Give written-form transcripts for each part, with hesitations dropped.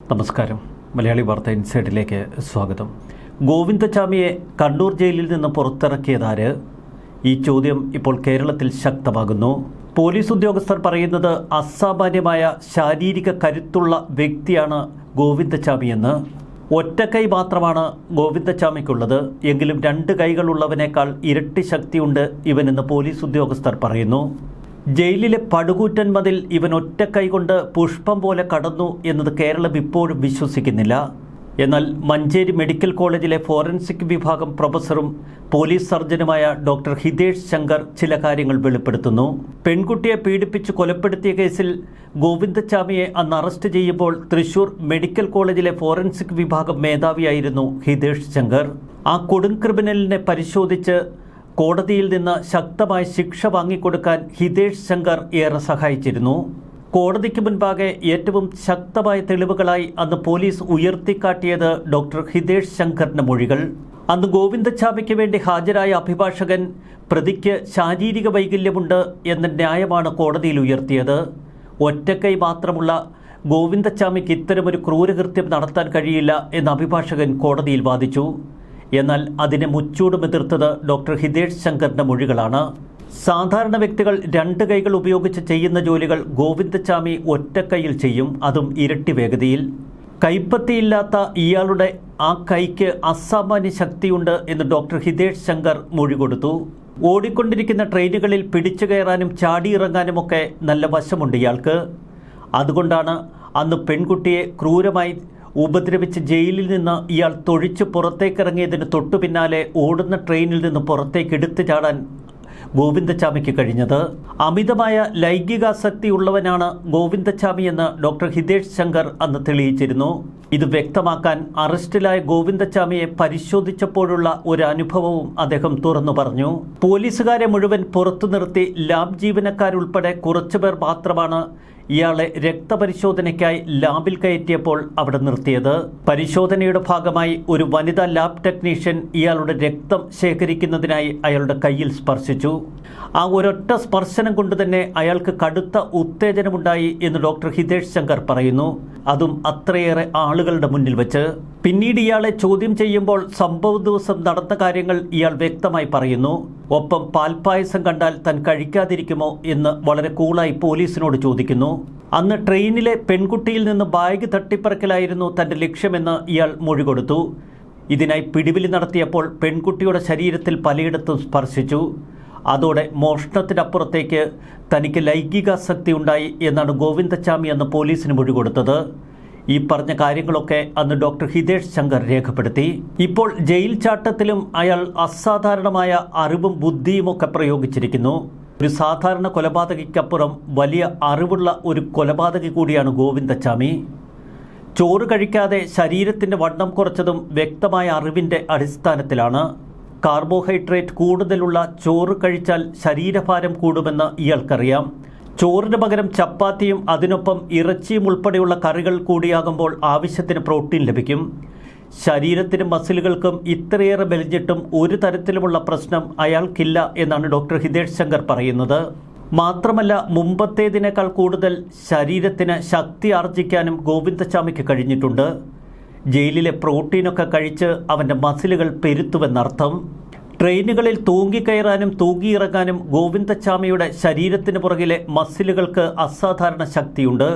നമസ്കാരം. മലയാളി വാർത്ത ഇൻസൈഡിലേക്ക് സ്വാഗതം. ഗോവിന്ദചാമിയെ കണ്ണൂർ ജയിലിൽ നിന്ന് പുറത്തിറക്കിയതാര്? ഈ ചോദ്യം ഇപ്പോൾ കേരളത്തിൽ ശക്തമാകുന്നു. പോലീസ് ഉദ്യോഗസ്ഥർ പറയുന്നത് അസാമാന്യമായ ശാരീരിക കരുത്തുള്ള വ്യക്തിയാണ് ഗോവിന്ദചാമിയെന്ന്. ഒറ്റക്കൈ മാത്രമാണ് ഗോവിന്ദചാമിക്കുള്ളത്. എങ്കിലും രണ്ട് കൈകളുള്ളവനേക്കാൾ ഇരട്ടി ശക്തിയുണ്ട് ഇവനെന്ന് പോലീസ് ഉദ്യോഗസ്ഥർ പറയുന്നു. ജയിലിലെ പടുകൂറ്റൻ മതിൽ ഇവൻ ഒറ്റക്കൈ കൊണ്ട് പുഷ്പം പോലെ കടന്നു എന്നത് കേരളം ഇപ്പോഴും വിശ്വസിക്കുന്നില്ല. എന്നാൽ മഞ്ചേരി മെഡിക്കൽ കോളേജിലെ ഫോറൻസിക് വിഭാഗം പ്രൊഫസറും പോലീസ് സർജനുമായ ഡോക്ടർ ഹിതേഷ് ശങ്കർ ചില കാര്യങ്ങൾ വെളിപ്പെടുത്തുന്നു. പെൺകുട്ടിയെ പീഡിപ്പിച്ച് കൊലപ്പെടുത്തിയ കേസിൽ ഗോവിന്ദചാമിയെ അന്ന് അറസ്റ്റ് ചെയ്യുമ്പോൾ തൃശൂർ മെഡിക്കൽ കോളേജിലെ ഫോറൻസിക് വിഭാഗം മേധാവിയായിരുന്നു ഹിതേഷ് ശങ്കർ. ആ കൊടും ക്രിമിനലിനെ പരിശോധിച്ച് കോടതിയിൽ നിന്ന് ശക്തമായ ശിക്ഷ വാങ്ങിക്കൊടുക്കാൻ ഹിതേഷ് ശങ്കർ ഏറെ സഹായിച്ചിരുന്നു. കോടതിക്ക് മുൻപാകെ ഏറ്റവും ശക്തമായ തെളിവുകളായി അന്ന് പോലീസ് ഉയർത്തിക്കാട്ടിയത് ഡോക്ടർ ഹിതേഷ് ശങ്കറിന്റെ മൊഴികൾ. അന്ന് ഗോവിന്ദചാമിക്ക് വേണ്ടി ഹാജരായ അഭിഭാഷകൻ പ്രതിക്ക് ശാരീരിക വൈകല്യമുണ്ട് എന്ന ന്യായമാണ് കോടതിയിൽ ഉയർത്തിയത്. ഒറ്റക്കൈ മാത്രമുള്ള ഗോവിന്ദചാമിക്ക് ഇത്തരമൊരു ക്രൂരകൃത്യം നടത്താൻ കഴിയില്ല എന്ന് അഭിഭാഷകൻ കോടതിയിൽ വാദിച്ചു. എന്നാൽ അതിനെ മുച്ചൂടും എതിർത്തത് ഡോക്ടർ ഹിതേഷ് ശങ്കറിന്റെ മൊഴികളാണ്. സാധാരണ വ്യക്തികൾ രണ്ട് കൈകൾ ഉപയോഗിച്ച് ചെയ്യുന്ന ജോലികൾ ഗോവിന്ദചാമി ഒറ്റക്കൈയിൽ ചെയ്യും, അതും ഇരട്ടി വേഗതയിൽ. കൈപ്പത്തിയില്ലാത്ത ഇയാളുടെ ആ കൈക്ക് അസാമാന്യ ശക്തിയുണ്ട് എന്ന് ഡോക്ടർ ഹിതേഷ് ശങ്കർ മൊഴി കൊടുത്തു. ഓടിക്കൊണ്ടിരിക്കുന്ന ട്രെയിനുകളിൽ പിടിച്ചു കയറാനും ചാടിയിറങ്ങാനുമൊക്കെ നല്ല വശമുണ്ട് ഇയാൾക്ക്. അതുകൊണ്ടാണ് അന്ന് പെൺകുട്ടിയെ ക്രൂരമായി ഉപദ്രവിച്ച് ജയിലിൽ നിന്ന് ഇയാൾ തൊഴിച്ച് പുറത്തേക്കിറങ്ങിയതിന് തൊട്ടു പിന്നാലെ ഓടുന്ന ട്രെയിനിൽ നിന്ന് പുറത്തേക്ക് എടുത്തു ചാടാൻ ഗോവിന്ദചാമിക്ക് കഴിഞ്ഞത്. അമിതമായ ലൈംഗികാസക്തി ഉള്ളവനാണ് ഗോവിന്ദചാമി എന്ന് ഡോക്ടർ ഹിതേഷ് ശങ്കർ അന്ന് തെളിയിച്ചിരുന്നു. ഇത് വ്യക്തമാക്കാൻ അറസ്റ്റിലായ ഗോവിന്ദചാമിയെ പരിശോധിച്ചപ്പോഴുള്ള ഒരു അനുഭവവും അദ്ദേഹം തുറന്നു പറഞ്ഞു. പോലീസുകാരെ മുഴുവൻ പുറത്തു നിർത്തി ലാബ് ജീവനക്കാരുൾപ്പെടെ കുറച്ചുപേർ മാത്രമാണ് ഇയാളെ രക്തപരിശോധനയ്ക്കായി ലാബിൽ കയറ്റിയപ്പോൾ അവിടെ നിർത്തിയത്. പരിശോധനയുടെ ഭാഗമായി ഒരു വനിതാ ലാബ് ടെക്നീഷ്യൻ ഇയാളുടെ രക്തം ശേഖരിക്കുന്നതിനായി അയാളുടെ കയ്യിൽ സ്പർശിച്ചു. ആ ഒരൊറ്റ സ്പർശനം കൊണ്ട് തന്നെ അയാൾക്ക് കടുത്ത ഉത്തേജനമുണ്ടായി എന്ന് ഡോക്ടർ ഹിതേഷ് ശങ്കർ പറയുന്നു. അതും അത്രയേറെ ആളുകളുടെ മുന്നിൽ വെച്ച്. പിന്നീട് ഇയാളെ ചോദ്യം ചെയ്യുമ്പോൾ സംഭവ ദിവസം നടന്ന കാര്യങ്ങൾ ഇയാൾ വ്യക്തമായി പറയുന്നു. ഒപ്പം പാൽപ്പായസം കണ്ടാൽ താൻ കഴിക്കാതിരിക്കുമോ എന്ന് വളരെ കൂളായി പോലീസിനോട് ചോദിക്കുന്നു. അന്ന് ട്രെയിനിലെ പെൺകുട്ടിയിൽ നിന്ന് ബാഗ് തട്ടിപ്പറക്കലായിരുന്നു തൻ്റെ ലക്ഷ്യമെന്ന് ഇയാൾ മൊഴി കൊടുത്തു. ഇതിനായി പിടിവിലി നടത്തിയപ്പോൾ പെൺകുട്ടിയുടെ ശരീരത്തിൽ പലയിടത്തും സ്പർശിച്ചു. അതോടെ മോഷണത്തിനപ്പുറത്തേക്ക് തനിക്ക് ലൈംഗികാസക്തി ഉണ്ടായി എന്നാണ് ഗോവിന്ദചാമി അന്ന് പോലീസിന് മൊഴി കൊടുത്തത്. ഈ പറഞ്ഞ കാര്യങ്ങളൊക്കെ അന്ന് ഡോക്ടർ ഹിതേഷ് ശങ്കർ രേഖപ്പെടുത്തി. ഇപ്പോൾ ജയിൽ ചാട്ടത്തിലും അയാൾ അസാധാരണമായ അറിവും ബുദ്ധിയുമൊക്കെ പ്രയോഗിച്ചിരിക്കുന്നു. ഒരു സാധാരണ കൊലപാതകിക്കപ്പുറം വലിയ അറിവുള്ള ഒരു കൊലപാതകി കൂടിയാണ് ഗോവിന്ദചാമി. ചോറ് കഴിക്കാതെ ശരീരത്തിൻ്റെ വണ്ണം കുറച്ചതും വ്യക്തമായ അറിവിൻ്റെ അടിസ്ഥാനത്തിലാണ്. കാർബോഹൈഡ്രേറ്റ് കൂടുതലുള്ള ചോറ് കഴിച്ചാൽ ശരീരഭാരം കൂടുമെന്ന് ഇയാൾക്കറിയാം. ചോറിന് പകരം ചപ്പാത്തിയും അതിനൊപ്പം ഇറച്ചിയും ഉൾപ്പെടെയുള്ള കറികൾ കൂടിയാകുമ്പോൾ ആവശ്യത്തിന് പ്രോട്ടീൻ ലഭിക്കും. ശരീരത്തിനും മസിലുകൾക്കും ഇത്രയേറെ മെലിഞ്ഞിട്ടും ഒരു തരത്തിലുമുള്ള പ്രശ്നം അയാൾക്കില്ല എന്നാണ് ഡോക്ടർ ഹിതേഷ് ശങ്കർ പറയുന്നത്. മാത്രമല്ല, മുമ്പത്തേതിനേക്കാൾ കൂടുതൽ ശരീരത്തിന് ശക്തി ആർജിക്കാനും ഗോവിന്ദചാമിക്ക് കഴിഞ്ഞിട്ടുണ്ട്. ജയിലിലെ പ്രോട്ടീനൊക്കെ കഴിച്ച് അവൻ്റെ മസിലുകൾ പെരുത്തുവെന്നർത്ഥം. ട്രെയിനുകളിൽ തൂങ്ങിക്കയറാനും തൂങ്ങിയിറങ്ങാനും ഗോവിന്ദചാമിയുടെ ശരീരത്തിന് പുറകിലെ മസിലുകൾക്ക് അസാധാരണ ശക്തിയുണ്ട്.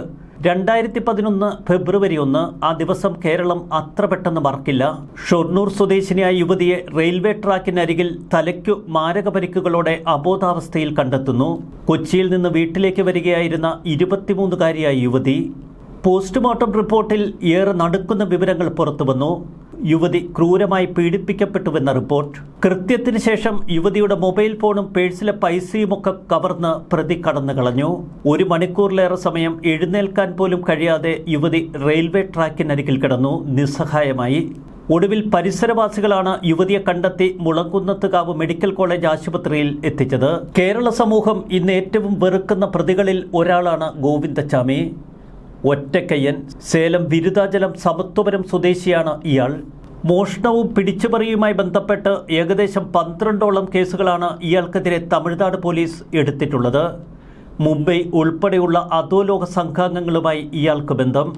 2011 ഫെബ്രുവരി 1 ആ ദിവസം കേരളം അത്ര പെട്ടെന്ന് മറക്കില്ല. ഷൊർണൂർ സ്വദേശിനിയായ യുവതിയെ റെയിൽവേ ട്രാക്കിനരികിൽ തലയ്ക്കു മാരക പരിക്കുകളോടെ അബോധാവസ്ഥയിൽ കണ്ടെത്തുന്നു. കൊച്ചിയിൽ നിന്ന് വീട്ടിലേക്ക് വരികയായിരുന്ന 23-കാരിയായ യുവതി. പോസ്റ്റ്മോർട്ടം റിപ്പോർട്ടിൽ ഏറെ നടുക്കുന്ന വിവരങ്ങൾ പുറത്തുവന്നു. യുവതി ക്രൂരമായി പീഡിപ്പിക്കപ്പെട്ടുവെന്ന റിപ്പോർട്ട്. കൃത്യത്തിന് ശേഷം യുവതിയുടെ മൊബൈൽ ഫോണും പേഴ്സിലെ പൈസയുമൊക്കെ കവർന്ന് പ്രതി കടന്നു കളഞ്ഞു. 1 മണിക്കൂറിലേറെ സമയം എഴുന്നേൽക്കാൻ പോലും കഴിയാതെ യുവതി റെയിൽവേ ട്രാക്കിനരികിൽ കിടന്നു നിസ്സഹായമായി. ഒടുവിൽ പരിസരവാസികളാണ് യുവതിയെ കണ്ടെത്തി മുളങ്കുന്നത്തുകാവ് മെഡിക്കൽ കോളേജ് ആശുപത്രിയിൽ എത്തിച്ചത്. കേരള സമൂഹം ഇന്ന് ഏറ്റവും വെറുക്കുന്ന പ്രതികളിൽ ഒരാളാണ് ഗോവിന്ദചാമി. ഒറ്റക്കയ്യൻ. സേലം വിരുതാചലം സമത്വപുരം സ്വദേശിയാണ് ഇയാൾ. മോഷണവും പിടിച്ചുപറിയുമായി ബന്ധപ്പെട്ട് ഏകദേശം 12ഓളം കേസുകളാണ് ഇയാൾക്കെതിരെ തമിഴ്നാട് പോലീസ് എടുത്തിട്ടുള്ളത്. മുംബൈ ഉൾപ്പെടെയുള്ള അധോലോക സംഘാംഗങ്ങളുമായി ഇയാൾക്ക് ബന്ധം.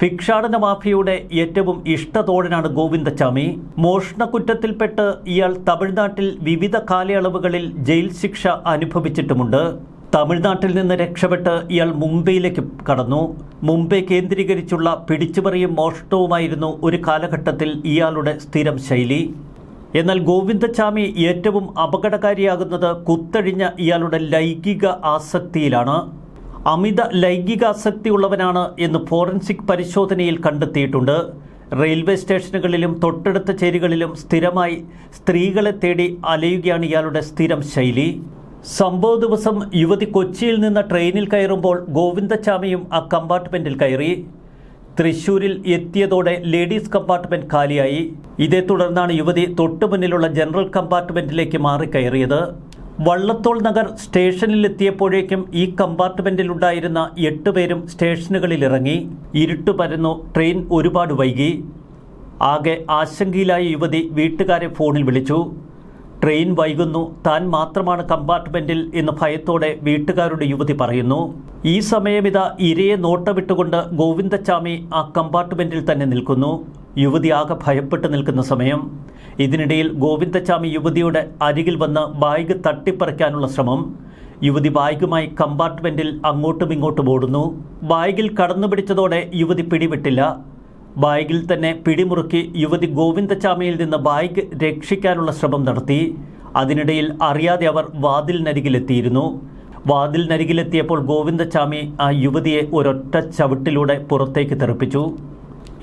ഭിക്ഷാടന മാഫിയയുടെ ഏറ്റവും ഇഷ്ടതോഴനാണ് ഗോവിന്ദച്ചാമി. മോഷണക്കുറ്റത്തിൽപ്പെട്ട് ഇയാൾ തമിഴ്നാട്ടിൽ വിവിധ കാലയളവുകളിൽ ജയിൽ ശിക്ഷ അനുഭവിച്ചിട്ടുമുണ്ട്. തമിഴ്നാട്ടിൽ നിന്ന് രക്ഷപ്പെട്ട് ഇയാൾ മുംബൈയിലേക്ക് കടന്നു. മുംബൈ കേന്ദ്രീകരിച്ചുള്ള പിടിച്ചുപറിയും മോഷണവുമായിരുന്നു ഒരു കാലഘട്ടത്തിൽ ഇയാളുടെ സ്ഥിരം ശൈലി. എന്നാൽ ഗോവിന്ദച്ചാമി ഏറ്റവും അപകടകാരിയാകുന്നത് കുത്തഴിഞ്ഞ ഇയാളുടെ ലൈംഗിക ആസക്തിയിലാണ്. അമിത ലൈംഗികാസക്തിയുള്ളവനാണ് എന്ന് ഫോറൻസിക് പരിശോധനയിൽ കണ്ടെത്തിയിട്ടുണ്ട്. റെയിൽവേ സ്റ്റേഷനുകളിലും തൊട്ടടുത്ത ചേരികളിലും സ്ഥിരമായി സ്ത്രീകളെ തേടി അലയുകയാണ് ഇയാളുടെ സ്ഥിരം ശൈലി. സംഭവ ദിവസം യുവതി കൊച്ചിയിൽ നിന്ന് ട്രെയിനിൽ കയറുമ്പോൾ ഗോവിന്ദച്ചാമിയും ആ കമ്പാർട്ട്മെൻറ്റിൽ കയറി. തൃശ്ശൂരിൽ എത്തിയതോടെ ലേഡീസ് കമ്പാർട്ട്മെൻറ്റ് കാലിയായി. ഇതേ തുടർന്നാണ് യുവതി തൊട്ടുമുന്നിലുള്ള ജനറൽ കമ്പാർട്ട്മെൻറ്റിലേക്ക് മാറിക്കയറിയത്. വള്ളത്തോൾ നഗർ സ്റ്റേഷനിലെത്തിയപ്പോഴേക്കും ഈ കമ്പാർട്ട്മെൻറ്റിലുണ്ടായിരുന്ന 8 പേരും സ്റ്റേഷനുകളിലിറങ്ങി. ഇരുട്ട് പരന്നു. ട്രെയിൻ ഒരുപാട് വൈകി. ആകെ ആശങ്കയിലായ യുവതി വീട്ടുകാരെ ഫോണിൽ വിളിച്ചു. ട്രെയിൻ വൈകുന്നു, താൻ മാത്രമാണ് കമ്പാർട്ട്മെൻറ്റിൽ എന്ന് ഭയത്തോടെ വീട്ടുകാരുടെ യുവതി പറയുന്നു. ഈ സമയമിതാ ഇരയെ നോട്ടമിട്ടുകൊണ്ട് ഗോവിന്ദച്ചാമി ആ കമ്പാർട്ട്മെൻറ്റിൽ തന്നെ നിൽക്കുന്നു. യുവതി ആകെ ഭയപ്പെട്ട് നിൽക്കുന്ന സമയം. ഇതിനിടയിൽ ഗോവിന്ദച്ചാമി യുവതിയുടെ അരികിൽ വന്ന് ബാഗ് തട്ടിപ്പറിക്കാനുള്ള ശ്രമം. യുവതി ബാഗുമായി കമ്പാർട്ട്മെൻറ്റിൽ അങ്ങോട്ടും ഇങ്ങോട്ടും ഓടുന്നു. ബാഗിൽ കടന്നു പിടിച്ചതോടെ യുവതി പിടിവിട്ടില്ല. ബാഗിൽ തന്നെ പിടിമുറുക്കി യുവതി ഗോവിന്ദച്ചാമിയിൽ നിന്ന് ബാഗ് രക്ഷിക്കാനുള്ള ശ്രമം നടത്തി. അതിനിടയിൽ അറിയാതെ അവർ വാതിലിനരികിലെത്തിയിരുന്നു. വാതിലിനരികിലെത്തിയപ്പോൾ ഗോവിന്ദച്ചാമി ആ യുവതിയെ ഒരൊറ്റ ചവിട്ടിലൂടെ പുറത്തേക്ക് തെറിപ്പിച്ചു.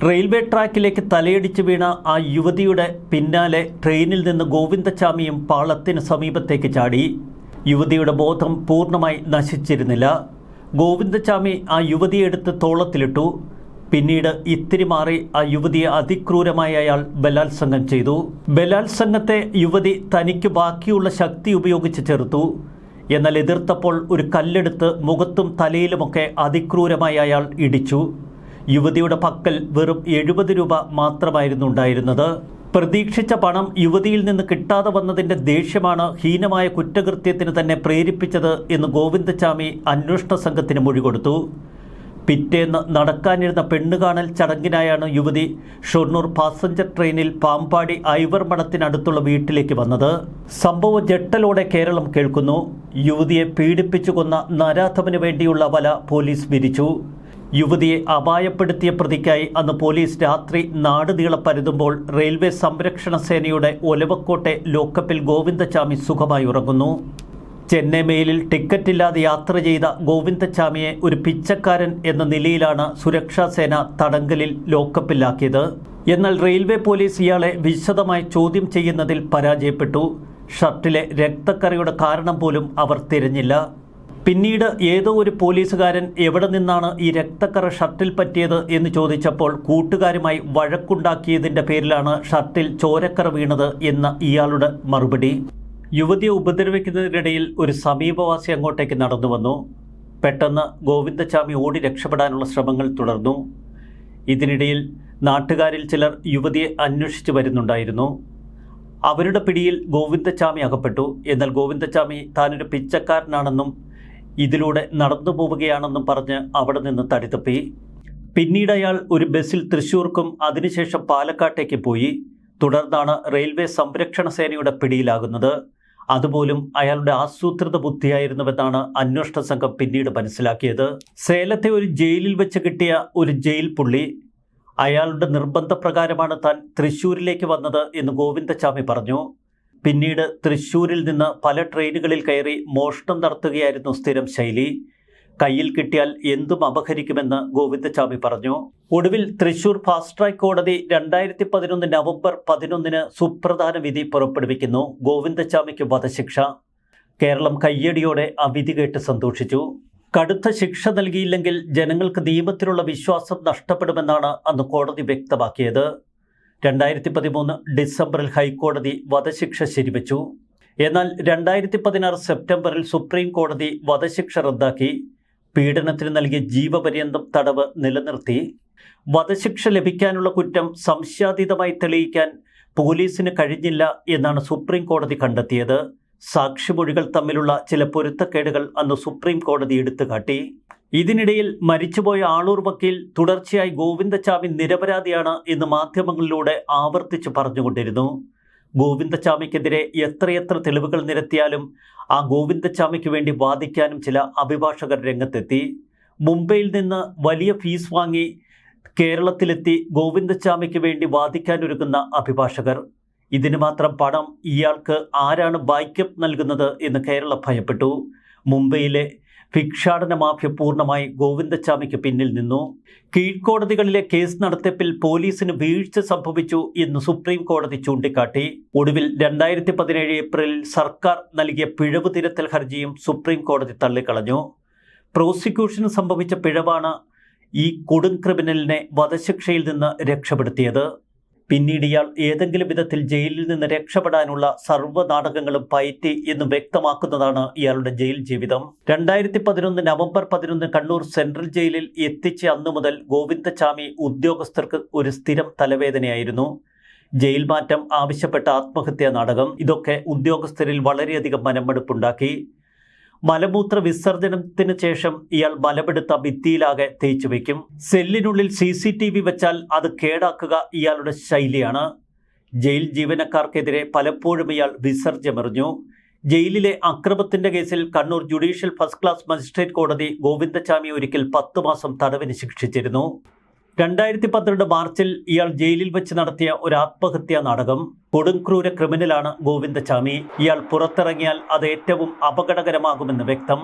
റെയിൽവേ ട്രാക്കിലേക്ക് തലയടിച്ച് വീണ ആ യുവതിയുടെ പിന്നാലെ ട്രെയിനിൽ നിന്ന് ഗോവിന്ദച്ചാമിയും പാളത്തിന് സമീപത്തേക്ക് ചാടി. യുവതിയുടെ ബോധം പൂർണ്ണമായി നശിച്ചിരുന്നില്ല. ഗോവിന്ദച്ചാമി ആ യുവതിയെ എടുത്ത് തോളത്തിലിട്ടു. പിന്നീട് ഇത്തിരി മാറി ആ യുവതിയെ അതിക്രൂരമായി അയാൾ ബലാത്സംഗം ചെയ്തു. ബലാത്സംഗത്തെ യുവതി തനിക്ക് ബാക്കിയുള്ള ശക്തി ഉപയോഗിച്ച് ചെറുത്തു. എന്നാൽ എതിർത്തപ്പോൾ ഒരു കല്ലെടുത്ത് മുഖത്തും തലയിലുമൊക്കെ അതിക്രൂരമായി അയാൾ ഇടിച്ചു. യുവതിയുടെ പക്കൽ വെറും 70 രൂപ മാത്രമായിരുന്നു ഉണ്ടായിരുന്നത്. പ്രതീക്ഷിച്ച പണം യുവതിയിൽ നിന്ന് കിട്ടാതെ വന്നതിൻ്റെ ദേഷ്യമാണ് ഹീനമായ കുറ്റകൃത്യത്തിന് തന്നെ പ്രേരിപ്പിച്ചത് എന്ന് ഗോവിന്ദച്ചാമി അന്വേഷണ സംഘത്തിന് മൊഴി കൊടുത്തു. പിറ്റേന്ന് നടക്കാനിരുന്ന പെണ്ണുകാണൽ ചടങ്ങിനായാണ് യുവതി ഷൊർണൂർ പാസഞ്ചർ ട്രെയിനിൽ പാമ്പാടി ഐവർ മഠത്തിനടുത്തുള്ള വീട്ടിലേക്ക് വന്നത്. സംഭവ ജട്ടലോടെ കേരളം കേൾക്കുന്നു. യുവതിയെ പീഡിപ്പിച്ചു കൊന്ന നരാധമന് വേണ്ടിയുള്ള വല പോലീസ് വിരിച്ചു. യുവതിയെ അപായപ്പെടുത്തിയ പ്രതിക്കായി അന്ന് പോലീസ് രാത്രി നാടുനീളെ പരതുമ്പോൾ റെയിൽവേ സംരക്ഷണ സേനയുടെ ഒലവക്കോട്ടെ ലോക്കപ്പിൽ ഗോവിന്ദച്ചാമി സുഖമായി ഉറങ്ങുന്നു. ചെന്നൈ മെയിലിൽ ടിക്കറ്റില്ലാതെ യാത്ര ചെയ്ത ഗോവിന്ദച്ചാമിയെ ഒരു പിച്ചക്കാരൻ എന്ന നിലയിലാണ് സുരക്ഷാ സേന തടങ്കലിൽ ലോക്കപ്പിലാക്കിയത്. എന്നാൽ റെയിൽവേ പോലീസ് ഇയാളെ വിശദമായി ചോദ്യം ചെയ്യുന്നതിൽ പരാജയപ്പെട്ടു. ഷർട്ടിലെ രക്തക്കറയുടെ കാരണം പോലും അവർ തിരഞ്ഞില്ല. പിന്നീട് ഏതോ ഒരു പോലീസുകാരൻ എവിടെ നിന്നാണ് ഈ രക്തക്കറ ഷർട്ടിൽ പറ്റിയത് എന്ന് ചോദിച്ചപ്പോൾ കൂട്ടുകാരുമായി വഴക്കുണ്ടാക്കിയതിൻ്റെ പേരിലാണ് ഷർട്ടിൽ ചോരക്കറ വീണത് എന്ന ഇയാളുടെ മറുപടി. യുവതിയെ ഉപദ്രവിക്കുന്നതിനിടയിൽ ഒരു സമീപവാസി അങ്ങോട്ടേക്ക് നടന്നു വന്നു. പെട്ടെന്ന് ഗോവിന്ദച്ചാമി ഓടി രക്ഷപ്പെടാനുള്ള ശ്രമങ്ങൾ തുടർന്നു. ഇതിനിടയിൽ നാട്ടുകാരിൽ ചിലർ യുവതിയെ അന്വേഷിച്ചു വരുന്നുണ്ടായിരുന്നു. അവരുടെ പിടിയിൽ ഗോവിന്ദച്ചാമി അകപ്പെട്ടു. എന്നാൽ ഗോവിന്ദച്ചാമി താനൊരു പിച്ചക്കാരനാണെന്നും ഇതിലൂടെ നടന്നു പോവുകയാണെന്നും പറഞ്ഞ് അവിടെ നിന്ന് തടിതപ്പി. പിന്നീട് അയാൾ ഒരു ബസ്സിൽ തൃശ്ശൂർക്കും അതിനുശേഷം പാലക്കാട്ടേക്ക് പോയി. തുടർന്നാണ് റെയിൽവേ സംരക്ഷണ സേനയുടെ പിടിയിലാകുന്നത്. അതുപോലും അയാളുടെ ആസൂത്രിത ബുദ്ധിയായിരുന്നുവെന്നാണ് അന്വേഷണ സംഘം പിന്നീട് മനസ്സിലാക്കിയത്. സേലത്തെ ഒരു ജയിലിൽ വെച്ച് കിട്ടിയ ഒരു ജയിൽ പുള്ളി. അയാളുടെ നിർബന്ധപ്രകാരമാണ് താൻ തൃശ്ശൂരിലേക്ക് വന്നത് എന്ന് ഗോവിന്ദച്ചാമി പറഞ്ഞു. പിന്നീട് തൃശ്ശൂരിൽ നിന്ന് പല ട്രെയിനുകളിൽ കയറി മോഷണം നടത്തുകയായിരുന്നു സ്ഥിരം ശൈലി. കയ്യിൽ കിട്ടിയാൽ എന്തും അപഹരിക്കുമെന്ന് ഗോവിന്ദച്ചാമി പറഞ്ഞു. ഒടുവിൽ തൃശ്ശൂർ ഫാസ്റ്റ് ട്രാക്ക് കോടതി 2011 നവംബർ 11 സുപ്രധാന വിധി പുറപ്പെടുവിക്കുന്നു. ഗോവിന്ദച്ചാമിക്ക് വധശിക്ഷ. കേരളം കയ്യടിയോടെ ആ വിധി കേട്ട് സന്തോഷിച്ചു. കടുത്ത ശിക്ഷ നൽകിയില്ലെങ്കിൽ ജനങ്ങൾക്ക് നിയമത്തിലുള്ള വിശ്വാസം നഷ്ടപ്പെടുമെന്നാണ് അന്ന് കോടതി വ്യക്തമാക്കിയത്. 2013 ഡിസംബറിൽ ഹൈക്കോടതി വധശിക്ഷ ശരിവെച്ചു. എന്നാൽ 2016 സെപ്റ്റംബറിൽ സുപ്രീം കോടതി വധശിക്ഷ റദ്ദാക്കി. പീഡനത്തിന് നൽകിയ ജീവപര്യന്തം തടവ് നിലനിർത്തി. വധശിക്ഷ ലഭിക്കാനുള്ള കുറ്റം സംശയാതീതമായി തെളിയിക്കാൻ പോലീസിന് കഴിഞ്ഞില്ല എന്നാണ് സുപ്രീം കോടതി കണ്ടെത്തിയത്. സാക്ഷിമൊഴികൾ തമ്മിലുള്ള ചില പൊരുത്തക്കേടുകൾ അന്ന് സുപ്രീം കോടതി എടുത്തുകാട്ടി. ഇതിനിടയിൽ മരിച്ചുപോയ ആളൂർ വക്കീൽ തുടർച്ചയായി ഗോവിന്ദച്ചാമി നിരപരാധിയാണ് എന്ന് മാധ്യമങ്ങളിലൂടെ ആവർത്തിച്ച് പറഞ്ഞുകൊണ്ടിരുന്നു. ഗോവിന്ദച്ചാമിക്കെതിരെ എത്രയെത്ര തെളിവുകൾ നിരത്തിയാലും ആ ഗോവിന്ദച്ചാമിക്ക് വേണ്ടി വാദിക്കാനും ചില അഭിഭാഷകർ രംഗത്തെത്തി. മുംബൈയിൽ നിന്ന് വലിയ ഫീസ് വാങ്ങി കേരളത്തിലെത്തി ഗോവിന്ദച്ചാമിക്ക് വേണ്ടി വാദിക്കാനൊരുങ്ങുന്ന അഭിഭാഷകർ. ഇതിന് മാത്രം പണം ഇയാൾക്ക് ആരാണ് ബാക്കപ്പ് നൽകുന്നത് എന്ന് കേരളം ഭയപ്പെട്ടു. മുംബൈയിലെ ഭിക്ഷാടന മാഫിയ പൂർണ്ണമായി ഗോവിന്ദച്ചാമിക്ക് പിന്നിൽ നിന്നു. കീഴ്ക്കോടതികളിലെ കേസ് നടത്തിപ്പിൽ പോലീസിന് വീഴ്ച സംഭവിച്ചു എന്ന് സുപ്രീം കോടതി ചൂണ്ടിക്കാട്ടി. ഒടുവിൽ 2017 ഏപ്രിലിൽ സർക്കാർ നൽകിയ പിഴവ് തിരുത്തൽ ഹർജിയും സുപ്രീം കോടതി തള്ളിക്കളഞ്ഞു. പ്രോസിക്യൂഷന് സംഭവിച്ച പിഴവാണ് ഈ കൊടും ക്രിമിനലിനെ വധശിക്ഷയിൽ നിന്ന് രക്ഷപ്പെടുത്തിയത്. പിന്നീട് ഇയാൾ ഏതെങ്കിലും വിധത്തിൽ ജയിലിൽ നിന്ന് രക്ഷപ്പെടാനുള്ള സർവ്വ നാടകങ്ങളും പയറ്റി എന്ന് വ്യക്തമാക്കുന്നതാണ് ഇയാളുടെ ജയിൽ ജീവിതം. 2011 നവംബർ 11 കണ്ണൂർ സെൻട്രൽ ജയിലിൽ എത്തിച്ച അന്നു മുതൽ ഗോവിന്ദച്ചാമി ഉദ്യോഗസ്ഥർക്ക് ഒരു സ്ഥിരം തലവേദനയായിരുന്നു. ജയിൽ മാറ്റം ആവശ്യപ്പെട്ട ആത്മഹത്യാ നാടകം, ഇതൊക്കെ ഉദ്യോഗസ്ഥരിൽ വളരെയധികം മനമെടുപ്പുണ്ടാക്കി. മലമൂത്ര വിസർജനത്തിന് ശേഷം ഇയാൾ മലമെടുത്ത ഭിത്തിയിലാകെ തേച്ചു വയ്ക്കും. സെല്ലിനുള്ളിൽ CCTV വെച്ചാൽ അത് കേടാക്കുക ഇയാളുടെ ശൈലിയാണ്. ജയിൽ ജീവനക്കാർക്കെതിരെ പലപ്പോഴും ഇയാൾ വിസർജ്യമെറിഞ്ഞു. ജയിലിലെ അക്രമത്തിന്റെ കേസിൽ Kannur judicial first class magistrate കോടതി ഗോവിന്ദച്ചാമി ഒരിക്കൽ 10 മാസം തടവിന് ശിക്ഷിച്ചിരുന്നു. 2012 മാർച്ചിൽ ഇയാൾ ജയിലിൽ വെച്ച് നടത്തിയ ഒരു ആത്മഹത്യാ നാടകം. കൊടുംക്രൂര ക്രിമിനലാണ് ഗോവിന്ദച്ചാമി. ഇയാൾ പുറത്തിറങ്ങിയാൽ അത് ഏറ്റവും അപകടകരമാകുമെന്ന് വ്യക്തം.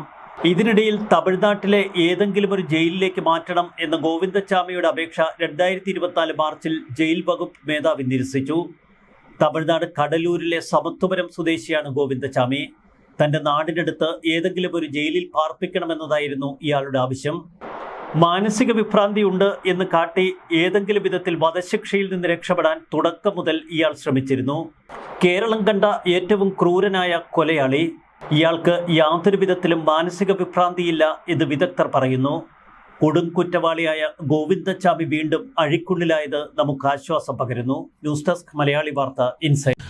ഇതിനിടയിൽ തമിഴ്നാട്ടിലെ ഏതെങ്കിലും ഒരു ജയിലിലേക്ക് മാറ്റണം എന്ന ഗോവിന്ദച്ചാമിയുടെ അപേക്ഷ 2024 മാർച്ചിൽ ജയിൽ വകുപ്പ് മേധാവി നിരസിച്ചു. തമിഴ്നാട് കടലൂരിലെ സമത്വപുരം സ്വദേശിയാണ് ഗോവിന്ദച്ചാമി. തൻ്റെ നാടിനടുത്ത് ഏതെങ്കിലും ഒരു ജയിലിൽ പാർപ്പിക്കണമെന്നതായിരുന്നു ഇയാളുടെ ആവശ്യം. മാനസിക വിഭ്രാന്തിയുണ്ട് എന്ന് കാട്ടി ഏതെങ്കിലും വിധത്തിൽ വധശിക്ഷയിൽ നിന്ന് രക്ഷപ്പെടാൻ തുടക്കം മുതൽ ഇയാൾ ശ്രമിച്ചിരുന്നു. കേരളം കണ്ട ഏറ്റവും ക്രൂരനായ കൊലയാളി. ഇയാൾക്ക് യാതൊരു വിധത്തിലും മാനസിക വിഭ്രാന്തിയില്ല എന്ന് വിദഗ്ധർ പറയുന്നു. കൊടും കുറ്റവാളിയായ ഗോവിന്ദച്ചാമി വീണ്ടും അഴിക്കുള്ളിലായത് നമുക്ക് ആശ്വാസം പകരുന്നു. ന്യൂസ് ഡെസ്ക് മലയാളി വാർത്ത ഇൻസൈറ്റ്.